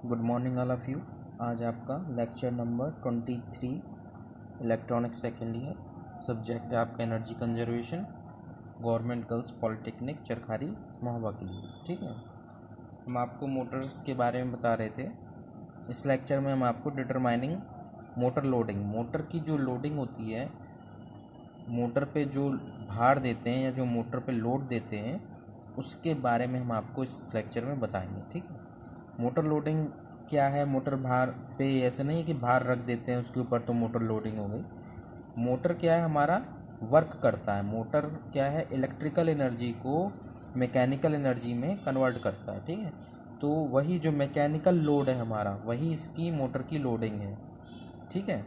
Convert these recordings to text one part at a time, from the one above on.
Good morning all of you. आज आपका lecture number 23 electronics second year, subject है आपका energy conservation, government girls polytechnic Charkhari Mahoba के लिए। ठीक है, हम आपको मोटर्स के बारे में बता रहे थे। इस लेक्चर में हम आपको डिटरमाइनिंग मोटर लोडिंग, मोटर की जो लोडिंग होती है, मोटर पे जो भार देते हैं या जो मोटर पे लोड देते हैं, उसके बारे में हम आपको इस लेक्चर में बताएंगे। ठीक है, मोटर लोडिंग क्या है? मोटर भार पे ऐसे नहीं है कि भार रख देते हैं उसके ऊपर तो मोटर लोडिंग हो गई। मोटर क्या है? हमारा वर्क करता है। मोटर क्या है? इलेक्ट्रिकल एनर्जी को मैकेनिकल एनर्जी में कन्वर्ट करता है। ठीक है, तो वही जो मैकेनिकल लोड है हमारा, वही इसकी मोटर की लोडिंग है। ठीक है,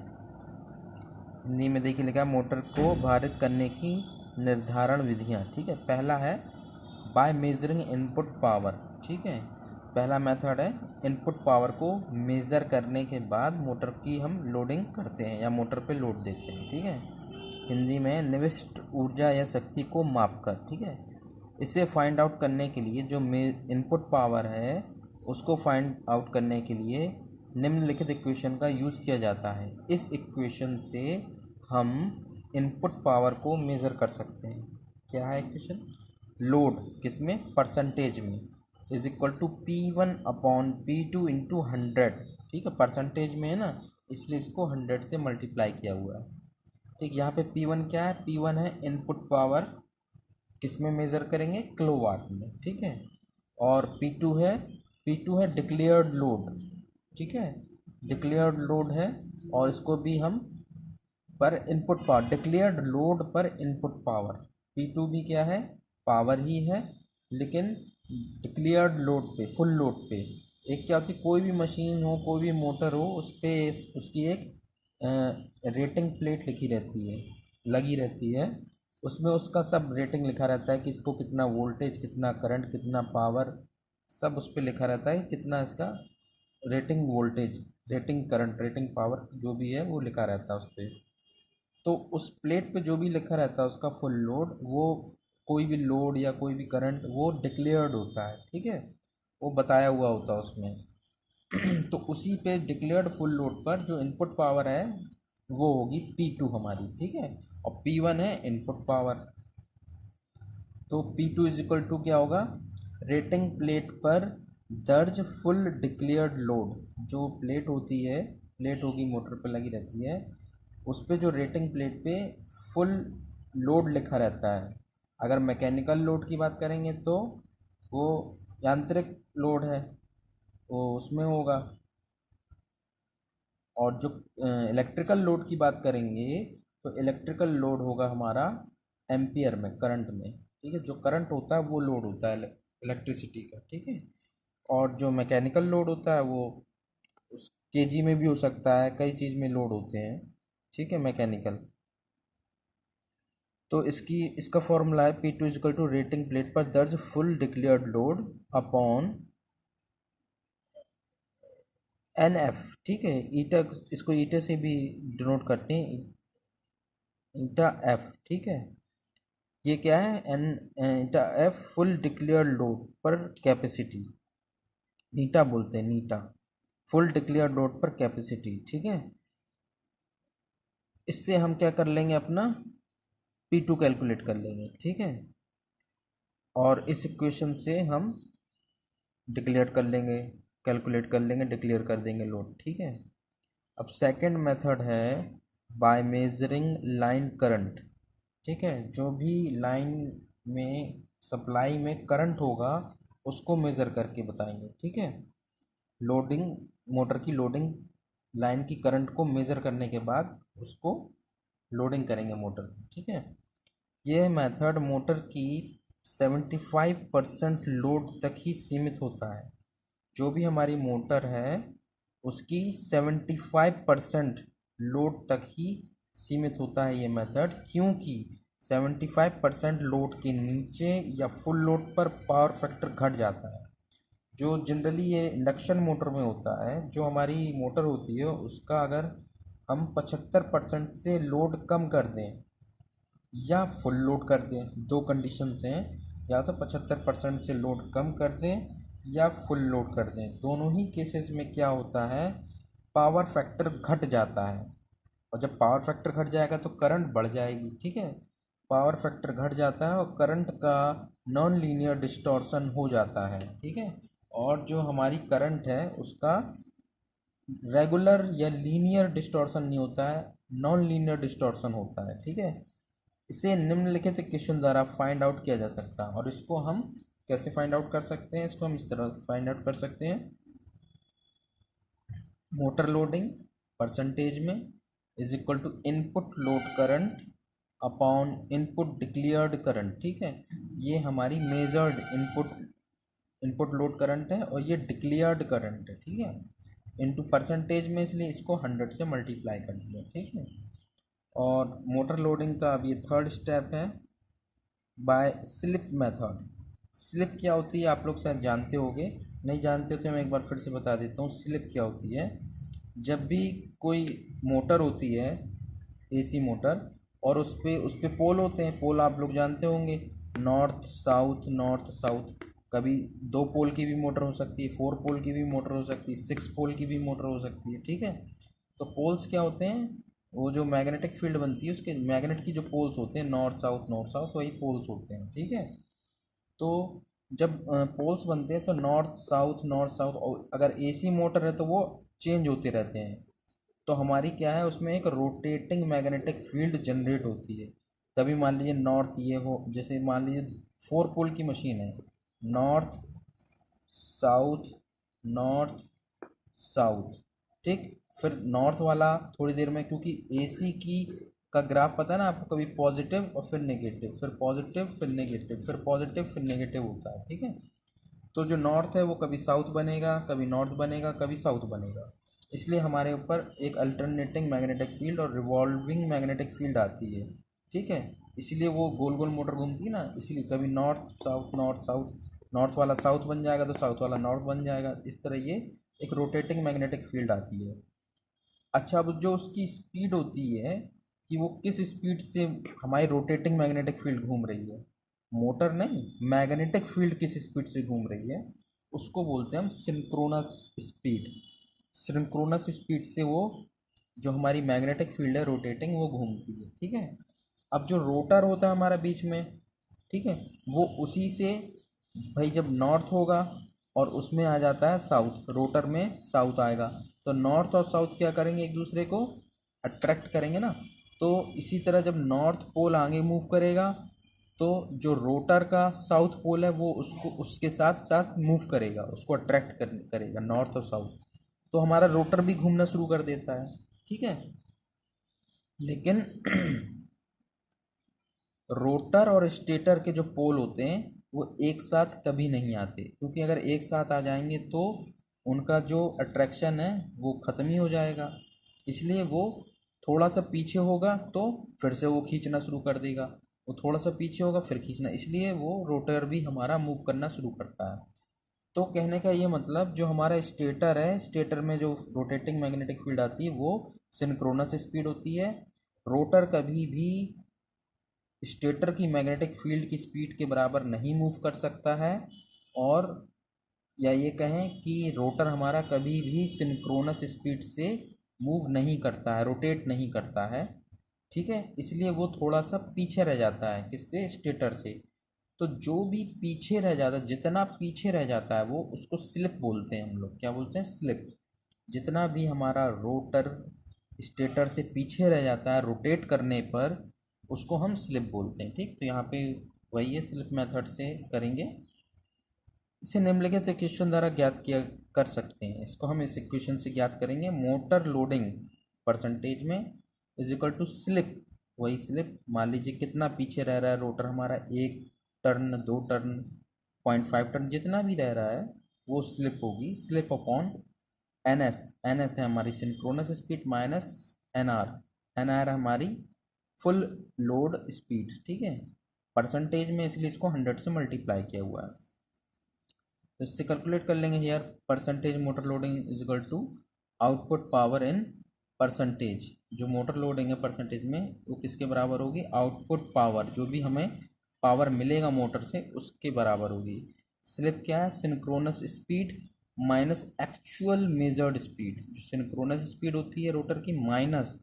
हिंदी में देखिए लिखा है मोटर को भारित करने की निर्धारण विधियाँ। ठीक है, पहला है बाय मेजरिंग इनपुट पावर। ठीक है, पहला मेथड है इनपुट पावर को मेज़र करने के बाद मोटर की हम लोडिंग करते हैं या मोटर पे लोड देते हैं। ठीक है, हिंदी में निविष्ट ऊर्जा या शक्ति को मापकर। ठीक है, इसे फाइंड आउट करने के लिए जो इनपुट पावर है उसको फाइंड आउट करने के लिए निम्नलिखित इक्वेशन का यूज़ किया जाता है। इस इक्वेशन से हम इनपुट पावर को मेज़र कर सकते हैं। क्या है इक्वेशन? लोड किस में? परसेंटेज में, is equal to P1 upon P2 into 100। ठीक है, परसेंटेज में है ना, इसलिए इसको 100 से मल्टीप्लाई किया हुआ है। ठीक, यहाँ पे P1 क्या है? P1 है इनपुट पावर, किस में मेज़र करेंगे? किलोवाट में। ठीक है, और P2 है डिक्लेयर्ड लोड। ठीक है, डिक्लेयर्ड लोड है, और इसको भी हम पर इनपुट पावर, डिक्लेयर्ड लोड पर इनपुट पावर। P2 भी क्या है? पावर ही है, लेकिन डिक्लेयर्ड लोड पे, फुल लोड पे। एक क्या होती है, कोई भी मशीन हो, कोई भी मोटर हो, उस पर उसकी एक रेटिंग प्लेट लिखी रहती है, लगी रहती है। उसमें उसका सब रेटिंग लिखा रहता है कि इसको कितना वोल्टेज, कितना करंट, कितना पावर, सब उस पर लिखा रहता है। कितना इसका rating voltage, rating current, rating power जो भी है वो लिखा रहता है उस पर। तो उस प्लेट पे जो भी लिखा रहता है उसका फुल लोड, वो कोई भी लोड या कोई भी करंट वो डिक्लेयर्ड होता है। ठीक है, वो बताया हुआ होता है उसमें। तो उसी पे डिक्लेयर्ड फुल लोड पर जो इनपुट पावर है वो होगी P2 हमारी। ठीक है, और P1 है इनपुट पावर। तो P2 इज इक्वल टू क्या होगा? रेटिंग प्लेट पर दर्ज फुल डिक्लेयर्ड लोड। जो प्लेट होती है, प्लेट होगी मोटर पे लगी रहती है, उस पर जो रेटिंग प्लेट पे फुल लोड लिखा रहता है। अगर मैकेनिकल लोड की बात करेंगे तो वो यांत्रिक लोड है, वो उसमें होगा। और जो इलेक्ट्रिकल लोड की बात करेंगे तो इलेक्ट्रिकल लोड होगा हमारा एम्पियर में, करंट में। ठीक है, जो करंट होता है वो लोड होता है इलेक्ट्रिसिटी का। ठीक है, और जो मैकेनिकल लोड होता है वो उस केजी में भी हो सकता है, कई चीज़ में लोड होते हैं। ठीक है, मैकेनिकल। तो इसका फॉर्मूला है P2 is equal to rating plate पर दर्ज full declared load upon NF। ठीक है, ईटा, इसको ईटा से भी डिनोट करते हैं, ईटा F। ठीक है, ये क्या है? ईटा F फुल डिक्लेयर्ड लोड पर कैपेसिटी, नीटा बोलते हैं, नीटा, फुल डिक्लेयर्ड लोड पर कैपेसिटी। ठीक है, इससे हम क्या कर लेंगे? अपना P2 कैलकुलेट कर लेंगे। ठीक है, और इस इक्वेशन से हम डिक्लेयर कर लेंगे, कैलकुलेट कर लेंगे, डिक्लेयर कर देंगे लोड। ठीक है, अब सेकंड मेथड है बाय मेजरिंग लाइन करंट। ठीक है, जो भी लाइन में सप्लाई में करंट होगा उसको मेज़र करके बताएंगे। ठीक है, लोडिंग, मोटर की लोडिंग, लाइन की करंट को मेज़र करने के बाद उसको लोडिंग करेंगे मोटर की। ठीक है, यह मेथड मोटर की 75% लोड तक ही सीमित होता है। जो भी हमारी मोटर है उसकी 75% लोड तक ही सीमित होता है ये मेथड, क्योंकि 75% लोड के नीचे या फुल लोड पर पावर फैक्टर घट जाता है। जो जनरली ये इंडक्शन मोटर में होता है, जो हमारी मोटर होती है उसका अगर हम 75% से लोड कम कर दें या फुल लोड कर दें, दो कंडीशन हैं, या तो 75% से लोड कम कर दें या फुल लोड कर दें, दोनों ही केसेस में क्या होता है, पावर फैक्टर घट जाता है। और जब पावर फैक्टर घट जाएगा तो करंट बढ़ जाएगी। ठीक है, पावर फैक्टर घट जाता है और करंट का नॉन लीनियर डिस्टॉर्शन हो जाता है। ठीक है, और जो हमारी करंट है उसका रेगुलर या लीनियर डिस्टॉर्शन नहीं होता है, नॉन लीनियर डिस्टॉर्शन होता है। ठीक है, इसे निम्नलिखित क्वेश्चन द्वारा फाइंड आउट किया जा सकता है। और इसको हम कैसे फाइंड आउट कर सकते हैं, इसको हम इस तरह फाइंड आउट कर सकते हैं, मोटर लोडिंग परसेंटेज में is equal to input load current upon input declared current. ठीक है, ये हमारी मेजर्ड इनपुट लोड करंट है और ये डिक्लेयर्ड करंट है। ठीक है, इनटू परसेंटेज में, इसलिए इसको 100 से मल्टीप्लाई कर दिया। ठीक है, और मोटर लोडिंग का अब ये थर्ड स्टेप है बाय स्लिप मेथड। स्लिप क्या होती है आप लोग शायद जानते होंगे, नहीं जानते हो तो मैं एक बार फिर से बता देता हूँ। स्लिप क्या होती है, जब भी कोई मोटर होती है, एसी मोटर, और उस पे पोल होते हैं, पोल आप लोग जानते होंगे, नॉर्थ साउथ। कभी 2 पोल की भी मोटर हो सकती है, 4 पोल की भी मोटर हो सकती है, 6 पोल की भी मोटर हो सकती है। ठीक है, तो पोल्स क्या होते हैं, वो जो मैग्नेटिक फील्ड बनती है उसके मैग्नेट की जो पोल्स होते हैं, नॉर्थ साउथ वही पोल्स होते हैं। ठीक है, तो जब पोल्स बनते हैं तो नॉर्थ साउथ, और अगर एसी मोटर है तो वो चेंज होते रहते हैं। तो हमारी क्या है, उसमें एक रोटेटिंग मैग्नेटिक फील्ड जनरेट होती है। कभी मान लीजिए नॉर्थ ये हो, जैसे मान लीजिए 4 पोल की मशीन है, नॉर्थ साउथ नॉर्थ साउथ। ठीक, फिर नॉर्थ वाला थोड़ी देर में, क्योंकि एसी की का ग्राफ पता है ना आपको, कभी पॉजिटिव और फिर नेगेटिव, फिर पॉजिटिव फिर नेगेटिव, फिर पॉजिटिव फिर नेगेटिव होता है। ठीक है, तो जो नॉर्थ है वो कभी साउथ बनेगा, कभी नॉर्थ बनेगा, कभी साउथ बनेगा। इसलिए हमारे ऊपर एक अल्टरनेटिंग मैग्नेटिक फील्ड और रिवॉल्विंग मैग्नेटिक फील्ड आती है। ठीक है, इसलिए वो गोल गोल मोटर घूमती है ना, इसलिए कभी नॉर्थ साउथ, नॉर्थ वाला साउथ बन जाएगा तो साउथ वाला नॉर्थ बन जाएगा। इस तरह ये एक रोटेटिंग मैग्नेटिक फील्ड आती है। अच्छा, अब जो उसकी स्पीड होती है कि वो किस स्पीड से हमारी रोटेटिंग मैग्नेटिक फील्ड घूम रही है, मोटर नहीं, मैग्नेटिक फील्ड किस स्पीड से घूम रही है, उसको बोलते हैं हम सिंक्रोनस स्पीड। सिंक्रोनस स्पीड से वो जो हमारी मैग्नेटिक फील्ड है रोटेटिंग, वो घूमती है। ठीक है, अब जो रोटर होता है हमारा बीच में, ठीक है, वो उसी से, भाई जब नॉर्थ होगा और उसमें आ जाता है साउथ, रोटर में साउथ आएगा, तो नॉर्थ और साउथ क्या करेंगे, एक दूसरे को अट्रैक्ट करेंगे ना। तो इसी तरह जब नॉर्थ पोल आगे मूव करेगा तो जो रोटर का साउथ पोल है वो उसको उसके साथ साथ मूव करेगा, उसको अट्रैक्ट करेगा नॉर्थ और साउथ। तो हमारा रोटर भी घूमना शुरू कर देता है। ठीक है, लेकिन रोटर और स्टेटर के जो पोल होते हैं वो एक साथ कभी नहीं आते, क्योंकि अगर एक साथ आ जाएंगे तो उनका जो अट्रैक्शन है वो ख़त्म ही हो जाएगा। इसलिए वो थोड़ा सा पीछे होगा तो फिर से वो खींचना शुरू कर देगा, वो थोड़ा सा पीछे होगा फिर खींचना, इसलिए वो रोटर भी हमारा मूव करना शुरू करता है। तो कहने का ये मतलब, जो हमारा स्टेटर है, स्टेटर में जो रोटेटिंग मैग्नेटिक फील्ड आती है वो सिंक्रोनस स्पीड होती है। रोटर कभी भी स्टेटर की मैग्नेटिक फील्ड की स्पीड के बराबर नहीं मूव कर सकता है, और या ये कहें कि रोटर हमारा कभी भी सिंक्रोनस स्पीड से मूव नहीं करता है, रोटेट नहीं करता है। ठीक है, इसलिए वो थोड़ा सा पीछे रह जाता है, किससे, स्टेटर से। तो जो भी पीछे रह जाता है, जितना पीछे रह जाता है वो उसको स्लिप बोलते हैं, हम लोग क्या बोलते हैं, स्लिप। जितना भी हमारा रोटर स्टेटर से पीछे रह जाता है रोटेट करने पर, उसको हम स्लिप बोलते हैं। ठीक, तो यहाँ पे वही है, स्लिप मेथड से करेंगे। इसे निम्नलिखित इक्वेशन द्वारा ज्ञात किया कर सकते हैं। इसको हम इस इक्वेशन से ज्ञात करेंगे, मोटर लोडिंग परसेंटेज में इज इक्वल टू स्लिप, वही स्लिप, मान लीजिए कितना पीछे रह रहा है रोटर हमारा, 1 टर्न, 2 टर्न, 0.5 टर्न, जितना भी रह रहा है वो स्लिप होगी, स्लिप अपॉन एन एस है हमारी synchronous speed, minus N R हमारी फुल लोड स्पीड। ठीक है, परसेंटेज में, इसलिए इसको 100 से मल्टीप्लाई किया हुआ है। तो इससे कैलकुलेट कर लेंगे here, percentage motor loading is equal to output power in percentage. जो मोटर लोडिंग है परसेंटेज में वो किसके बराबर होगी, आउटपुट पावर, जो भी हमें पावर मिलेगा मोटर से उसके बराबर होगी। स्लिप क्या है? Synchronous speed minus actual measured speed. जो सिंक्रोनस स्पीड होती है रोटर की, माइनस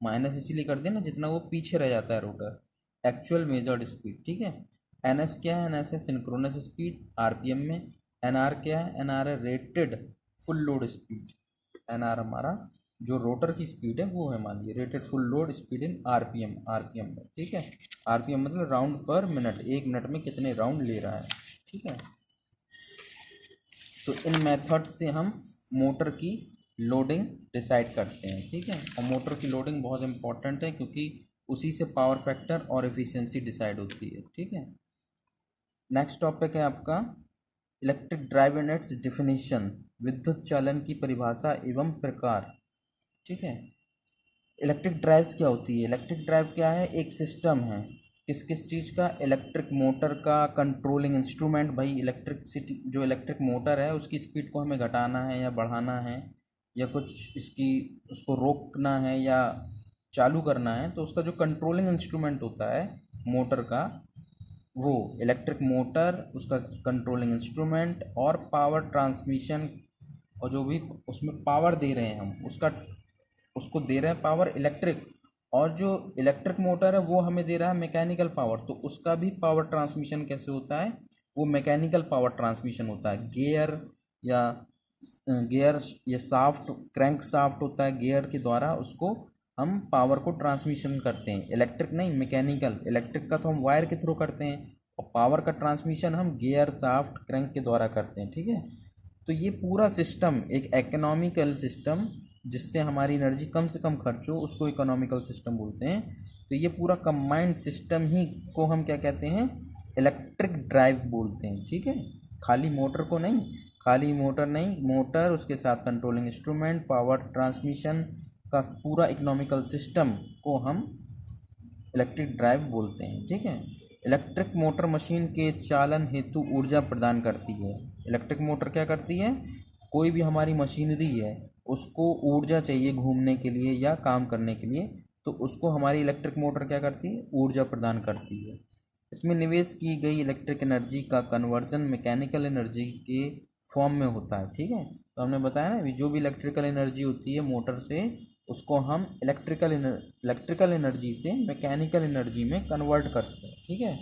माइनस इसीलिए कर देना जितना वो पीछे रह जाता है रोटर, एक्चुअल मेजर्ड स्पीड, ठीक है। एन एस क्या है? एन एस है सिंक्रोनस स्पीड आरपीएम में। एन आर क्या है? एन आर है rated full load speed. N R हमारा जो रोटर की स्पीड है वो है, मान लीजिए rated full load speed in RPM, RPM में, ठीक है। आरपीएम मतलब राउंड पर मिनट, एक मिनट में कितने राउंड ले रहा है, ठीक है। तो इन मेथड से हम मोटर की लोडिंग डिसाइड करते हैं, ठीक है। और मोटर की लोडिंग बहुत इंपॉर्टेंट है क्योंकि उसी से पावर फैक्टर और एफिशिएंसी डिसाइड होती है, ठीक है। नेक्स्ट टॉपिक है आपका electric drive and it's definition, विद्युत चालन की परिभाषा एवं प्रकार, ठीक है। इलेक्ट्रिक ड्राइव्स क्या होती है? इलेक्ट्रिक ड्राइव क्या है? एक सिस्टम है, किस किस चीज़ का? इलेक्ट्रिक मोटर का कंट्रोलिंग इंस्ट्रूमेंट। भाई इलेक्ट्रिकसिटी, जो इलेक्ट्रिक मोटर है उसकी स्पीड को हमें घटाना है या बढ़ाना है, या कुछ इसकी उसको रोकना है या चालू करना है, तो उसका जो कंट्रोलिंग इंस्ट्रूमेंट होता है मोटर का, वो इलेक्ट्रिक मोटर, उसका कंट्रोलिंग इंस्ट्रूमेंट और पावर ट्रांसमिशन, और जो भी उसमें पावर दे रहे हैं हम उसका, उसको दे रहे हैं पावर इलेक्ट्रिक, और जो इलेक्ट्रिक मोटर है वो हमें दे रहा है मैकेनिकल पावर, तो उसका भी पावर ट्रांसमिशन कैसे होता है? वो मैकेनिकल पावर ट्रांसमिशन होता है। या गियर या साफ्ट, क्रैंक साफ्ट होता है, गियर के द्वारा उसको हम पावर को ट्रांसमिशन करते हैं। इलेक्ट्रिक नहीं, मैकेनिकल। इलेक्ट्रिक का तो हम वायर के थ्रू करते हैं और पावर का ट्रांसमिशन हम गियर, साफ्ट, क्रैंक के द्वारा करते हैं, ठीक है। तो ये पूरा सिस्टम एक इकोनॉमिकल सिस्टम, जिससे हमारी एनर्जी कम से कम खर्च हो, उसको इकोनॉमिकल सिस्टम बोलते हैं। तो ये पूरा कंबाइंड सिस्टम ही को हम क्या कहते हैं? इलेक्ट्रिक ड्राइव बोलते हैं, ठीक है। खाली मोटर को नहीं, खाली मोटर नहीं, मोटर उसके साथ कंट्रोलिंग इंस्ट्रूमेंट, पावर ट्रांसमिशन का पूरा इकोनॉमिकल सिस्टम को हम इलेक्ट्रिक ड्राइव बोलते हैं, ठीक है। इलेक्ट्रिक मोटर मशीन के चालन हेतु ऊर्जा प्रदान करती है। इलेक्ट्रिक मोटर क्या करती है? कोई भी हमारी मशीनरी है उसको ऊर्जा चाहिए घूमने के लिए या काम करने के लिए, तो उसको हमारी इलेक्ट्रिक मोटर क्या करती है? ऊर्जा प्रदान करती है। इसमें निवेश की गई इलेक्ट्रिक एनर्जी का कन्वर्जन मैकेनिकल एनर्जी के फॉर्म में होता है, ठीक है। तो हमने बताया ना, जो भी इलेक्ट्रिकल एनर्जी होती है मोटर से, उसको हम इलेक्ट्रिकल एनर्जी से मैकेनिकल एनर्जी में कन्वर्ट करते हैं, ठीक है।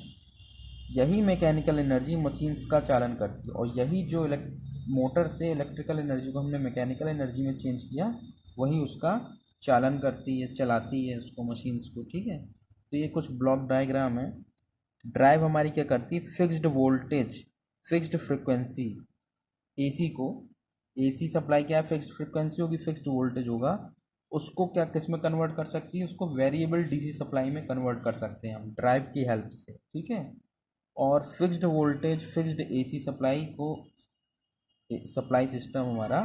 यही मैकेनिकल एनर्जी मशीन्स का चालन करती है, और यही जो मोटर से इलेक्ट्रिकल एनर्जी को हमने मैकेनिकल एनर्जी में चेंज किया, वही उसका चालन करती है, चलाती है उसको, मशीन्स को, ठीक है। तो ये कुछ ब्लॉक डायग्राम है। ड्राइव हमारी क्या करती है? Fixed voltage, fixed frequency, AC को, एसी सप्लाई क्या है? फिक्स्ड फ्रिक्वेंसी होगी, फिक्स्ड वोल्टेज होगा, उसको क्या किस में कन्वर्ट कर सकती है? उसको वेरिएबल डीसी सप्लाई में कन्वर्ट कर सकते हैं हम ड्राइव की हेल्प से, ठीक है। और fixed voltage, fixed AC supply को, सप्लाई सिस्टम हमारा,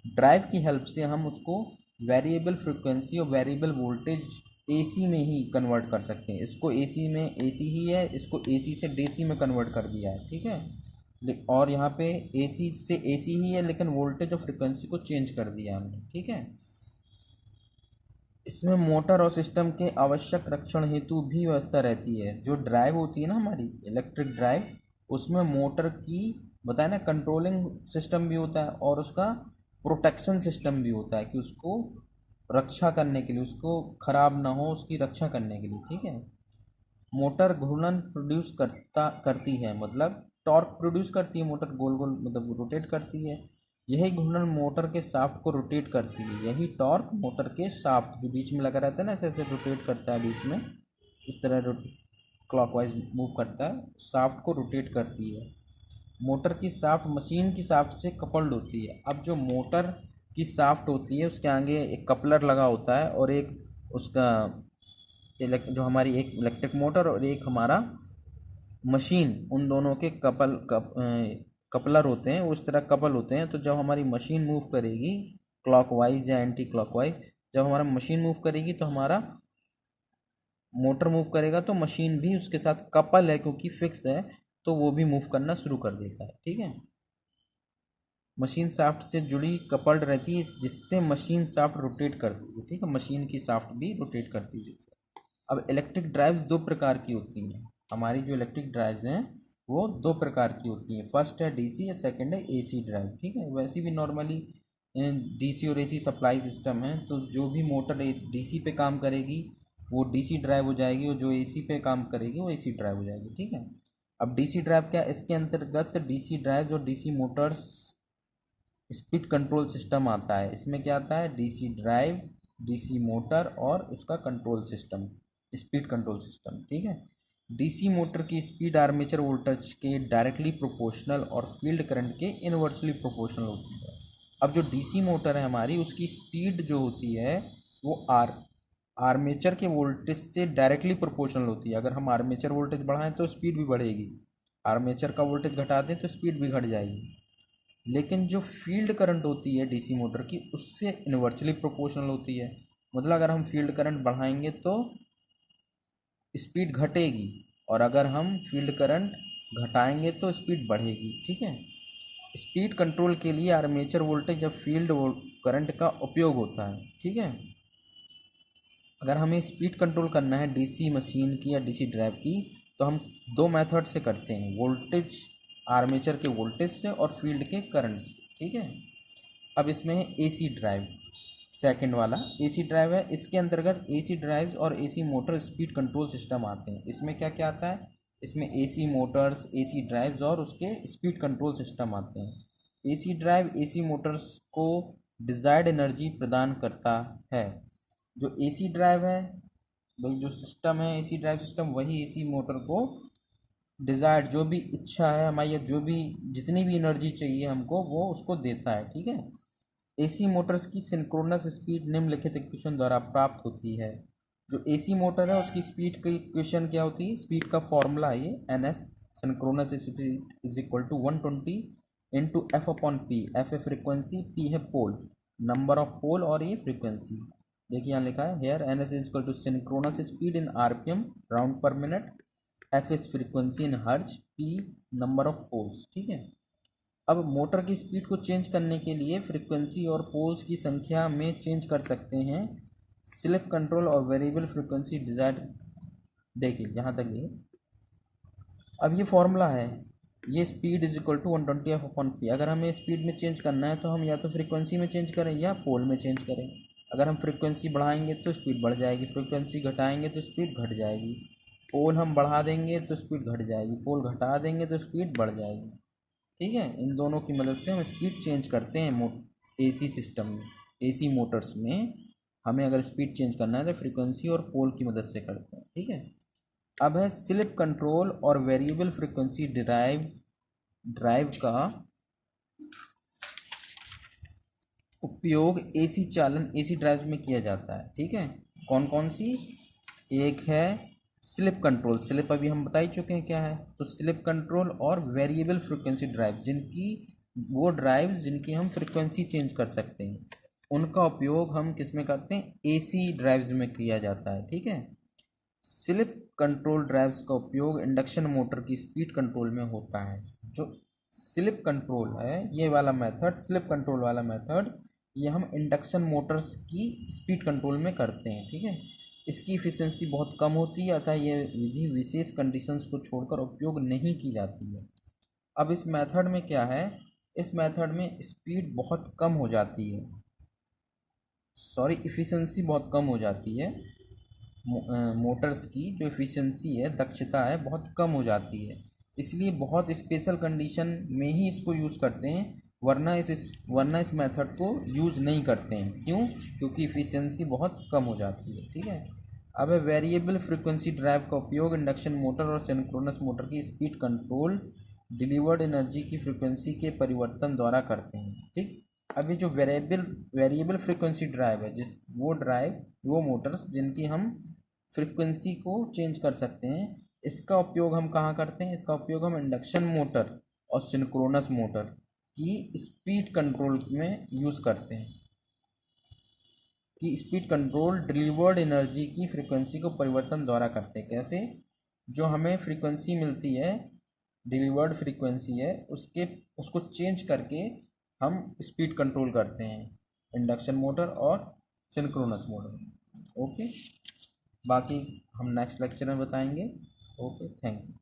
ड्राइव की हेल्प से हम उसको वेरिएबल फ्रिक्वेंसी और वेरिएबल वोल्टेज एसी में ही कन्वर्ट कर सकते हैं। इसको एसी में, एसी ही है, इसको एसी से डीसी में कन्वर्ट कर दिया है, ठीक है। और यहाँ पे एसी से एसी ही है, लेकिन वोल्टेज और फ्रिक्वेंसी को चेंज कर दिया हमने, ठीक है। इसमें मोटर और सिस्टम के आवश्यक रक्षण हेतु भी व्यवस्था रहती है। जो ड्राइव होती है ना हमारी इलेक्ट्रिक ड्राइव, उसमें मोटर की, बताया ना, कंट्रोलिंग सिस्टम भी होता है और उसका प्रोटेक्शन सिस्टम भी होता है, कि उसको रक्षा करने के लिए, उसको खराब ना हो उसकी रक्षा करने के लिए, ठीक है। मोटर घूर्णन प्रोड्यूस करती है, मतलब टॉर्क प्रोड्यूस करती है मोटर, गोल गोल मतलब रोटेट करती है। यही घूर्णन मोटर के शाफ्ट को रोटेट करती है। यही टॉर्क मोटर के शाफ्ट जो बीच में लगा रहता है ना, ऐसे ऐसे रोटेट करता है बीच में, इस तरह क्लॉकवाइज मूव करता है, शाफ्ट को रोटेट करती है। मोटर की शाफ्ट मशीन की शाफ्ट से कपल्ड होती है। अब जो मोटर की शाफ्ट होती है उसके आगे एक कपलर लगा होता है, और एक उसका जो हमारी एक इलेक्ट्रिक मोटर और एक हमारा मशीन, उन दोनों के कपलर होते हैं, उस तरह कपल होते हैं। तो जब हमारी मशीन मूव करेगी क्लॉकवाइज या एंटी क्लॉकवाइज, जब हमारा मशीन मूव करेगी तो हमारा मोटर मूव करेगा, तो मशीन भी उसके साथ कपल है क्योंकि फिक्स है, तो वो भी मूव करना शुरू कर देता है, ठीक है। मशीन शाफ्ट से जुड़ी कपल्ड रहती है, जिससे मशीन शाफ्ट रोटेट करती है, ठीक है। मशीन की शाफ्ट भी रोटेट करती है जिससे। अब इलेक्ट्रिक ड्राइव्स दो प्रकार की होती हैं। हमारी जो इलेक्ट्रिक ड्राइव्स हैं वो दो प्रकार की होती हैं, फर्स्ट है डीसी या सेकंड है एसी ड्राइव। ठीक है, वैसे भी नॉर्मली डीसी और एसी सप्लाई सिस्टम है, तो जो भी मोटर डीसी पे काम करेगी वो डीसी ड्राइव हो जाएगी, और जो एसी पे काम करेगी वो एसी ड्राइव हो जाएगी। ठीक है, अब डीसी ड्राइव क्या, इसके अंतर्गत डीसी ड्राइव और DC Motors speed control system आता है। इसमें क्या आता है, डीसी ड्राइव, डीसी मोटर और उसका control system, speed control system. ठीक है, डीसी मोटर की स्पीड आर्मेचर वोल्टेज के डायरेक्टली प्रोपोर्शनल और फील्ड करंट के इनवर्सली प्रोपोर्शनल होती है। अब जो डीसी मोटर है हमारी, उसकी स्पीड जो होती है वो आर्मेचर के वोल्टेज से डायरेक्टली प्रोपोर्शनल होती है। अगर हम आर्मेचर वोल्टेज बढ़ाएं तो स्पीड भी बढ़ेगी, आर्मेचर का वोल्टेज घटा दें तो स्पीड भी घट जाएगी। लेकिन जो फील्ड करंट होती है डीसी मोटर की, उससे इन्वर्सली प्रोपोर्शनल होती है। मतलब अगर हम फील्ड करंट बढ़ाएंगे तो स्पीड घटेगी, और अगर हम फील्ड करंट घटाएंगे तो स्पीड बढ़ेगी। ठीक है, स्पीड कंट्रोल के लिए आर्मेचर वोल्टेज या फील्ड करंट का उपयोग होता है। ठीक है, अगर हमें स्पीड कंट्रोल करना है डीसी मशीन की या डीसी ड्राइव की, तो हम दो मेथड से करते हैं, वोल्टेज, आर्मेचर के वोल्टेज से और फील्ड के करंट से। ठीक है, अब इसमें है एसी ड्राइव, सेकंड वाला एसी ड्राइव है। इसके अंतर्गत एसी ड्राइव्स और AC motor speed control system आते हैं। इसमें क्या क्या आता है, इसमें एसी मोटर्स, एसी ड्राइव्स और उसके स्पीड कंट्रोल सिस्टम आते हैं। एसी ड्राइव एसी मोटर्स को डिजायर्ड एनर्जी प्रदान करता है। जो एसी ड्राइव है भाई, जो सिस्टम है एसी ड्राइव सिस्टम, वही एसी मोटर को डिजायर्ड, जो भी इच्छा है हमारी, या जो भी जितनी भी एनर्जी चाहिए हमको, वो उसको देता है। ठीक है, एसी मोटर्स की सिंक्रोनस स्पीड निम्नलिखित इक्वेशन द्वारा प्राप्त होती है। जो एसी मोटर है उसकी स्पीड की इक्वेशन क्या होती है, स्पीड का फॉर्मूला है ये N S, synchronous speed is equal to 120 into F upon P. F है फ्रिक्वेंसी, पी है पोल, नंबर ऑफ पोल, और ये फ्रिक्वेंसी। देखिए यहाँ लिखा है here N S is equal to synchronous speed in rpm round per minute, F is frequency in hertz, P number of poles. ठीक है, अब मोटर की स्पीड को चेंज करने के लिए फ्रीक्वेंसी और पोल्स की संख्या में चेंज कर सकते हैं। स्लिप कंट्रोल और वेरिएबल फ्रीक्वेंसी डिजायर, देखिए यहाँ तक ये, अब ये फॉर्मूला है, ये speed is equal to 120 F upon P. अगर हमें स्पीड में चेंज करना है तो हम या तो फ्रीक्वेंसी में चेंज करें या पोल में चेंज करें। अगर हम फ्रीक्वेंसी बढ़ाएंगे तो स्पीड बढ़ जाएगी, फ्रीक्वेंसी घटाएंगे तो स्पीड घट जाएगी, पोल हम बढ़ा देंगे तो स्पीड घट जाएगी, पोल घटा देंगे तो स्पीड बढ़ जाएगी। ठीक है, इन दोनों की मदद से हम स्पीड चेंज करते हैं एसी सिस्टम में, एसी मोटर्स में हमें अगर स्पीड चेंज करना है तो फ्रीक्वेंसी और पोल की मदद से करते हैं। ठीक है, अब है स्लिप कंट्रोल और वेरिएबल फ्रीक्वेंसी ड्राइव का उपयोग एसी चालन, एसी ड्राइव में किया जाता है। ठीक है, कौन कौन सी, एक है स्लिप कंट्रोल, स्लिप अभी हम बता ही चुके हैं क्या है, तो स्लिप कंट्रोल और वेरिएबल फ्रीक्वेंसी ड्राइव, जिनकी वो ड्राइव्स जिनकी हम फ्रीक्वेंसी चेंज कर सकते हैं, उनका उपयोग हम किस में करते हैं, एसी ड्राइव्स में किया जाता है। ठीक है, स्लिप कंट्रोल ड्राइव्स का उपयोग इंडक्शन मोटर की स्पीड कंट्रोल में होता है। जो स्लिप कंट्रोल है ये वाला मेथड, स्लिप कंट्रोल वाला मेथड, ये हम इंडक्शन मोटर्स की स्पीड कंट्रोल में करते हैं। ठीक है, इसकी इफ़िशियंसी बहुत कम होती है, अतः ये विधि विशेष कंडीशंस को छोड़कर उपयोग नहीं की जाती है। अब इस मेथड में क्या है, इस मेथड में स्पीड बहुत कम हो जाती है, सॉरी इफ़िशियंसी बहुत कम हो जाती है, मोटर्स की जो एफिशिएंसी है, दक्षता है, बहुत कम हो जाती है। इसलिए बहुत स्पेशल कंडीशन में ही इसको यूज़ करते हैं, वरना इस मेथड को यूज़ नहीं करते हैं। क्यों, क्योंकि इफ़िशियंसी बहुत कम हो जाती है। ठीक है, अब वेरिएबल फ्रीक्वेंसी ड्राइव का उपयोग इंडक्शन मोटर और सिंक्रोनस मोटर की स्पीड कंट्रोल डिलीवर्ड एनर्जी की फ्रीक्वेंसी के परिवर्तन द्वारा करते हैं। ठीक, अभी जो वेरिएबल फ्रीक्वेंसी ड्राइव है, जिस वो मोटर्स जिनकी हम फ्रीक्वेंसी को चेंज कर सकते हैं, इसका उपयोग हम कहाँ करते हैं, इसका उपयोग हम इंडक्शन मोटर और सिंक्रोनस मोटर की स्पीड कंट्रोल में यूज़ करते हैं, कि स्पीड कंट्रोल डिलीवर्ड एनर्जी की फ्रीक्वेंसी को परिवर्तन द्वारा करते हैं। कैसे, जो हमें फ्रीक्वेंसी मिलती है, डिलीवर्ड फ्रीक्वेंसी है, उसको चेंज करके हम स्पीड कंट्रोल करते हैं, इंडक्शन मोटर और सिंक्रोनस मोटर। ओके, बाकी हम नेक्स्ट लेक्चर में बताएंगे। Okay, thank you.